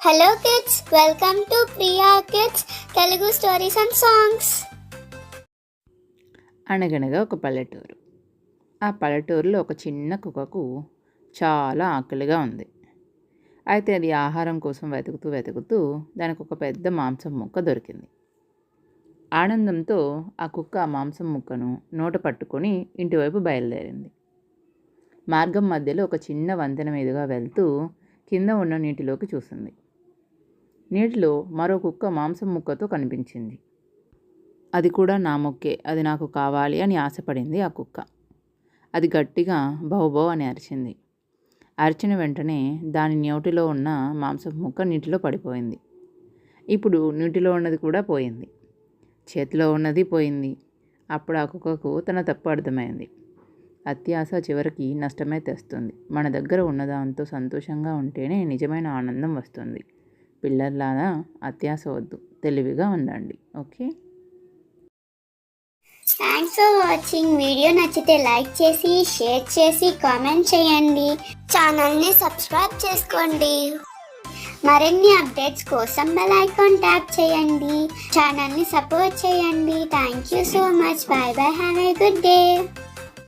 Hello kids, welcome to Priya kids Telugu stories and songs. అనగనగా ఒక పల్లెటూరు. ఆ పల్లెటూరులో ఒక చిన్న కుక్కకు చాలా ఆకలిగా ఉంది. అయితే అది ఆహారం కోసం వెతుకుతూ దానికి ఒక పెద్ద మాంసం ముక్క దొరికింది. ఆనందంతో ఆ కుక్క ఆ మాంసం ముక్కను నోట పట్టుకొని ఇంటివైపు బయలుదేరింది. మార్గం మధ్యలో ఒక చిన్న వంతెన మీదుగా వెళ్తూ కింద ఉన్న నీటిలోకి చూసింది. నీటిలో మరో కుక్క మాంసం ముక్కతో కనిపించింది. అది కూడా నా ముక్కే, అది నాకు కావాలి అని ఆశపడింది ఆ కుక్క. అది గట్టిగా బౌబౌ అని అరిచింది. అరిచిన వెంటనే దాని నోటిలో ఉన్న మాంసం ముక్క నీటిలో పడిపోయింది. ఇప్పుడు నీటిలో ఉన్నది కూడా పోయింది, చేతిలో ఉన్నది పోయింది. అప్పుడు ఆ కుక్కకు తన తప్పు అర్థమైంది. అత్యాశ చివరికి నష్టమే తెస్తుంది. మన దగ్గర ఉన్నదాంతో సంతోషంగా ఉంటేనే నిజమైన ఆనందం వస్తుంది. పిల్లల్లాగా అత్యాశ వద్దు, తెలివిగా ఉండండి. Okay, thanks for watching. Video నచ్చితే లైక్ చేసి, షేర్ చేసి, కామెంట్ చేయండి. ఛానల్ని సబ్స్క్రైబ్ చేసుకోండి. మరిన్ని అప్డేట్స్ కోసం బెల్ ఐకాన్ ట్యాప్ చేయండి. ఛానల్ని సపోర్ట్ చేయండి. Thank you so much. By by. Have a good day.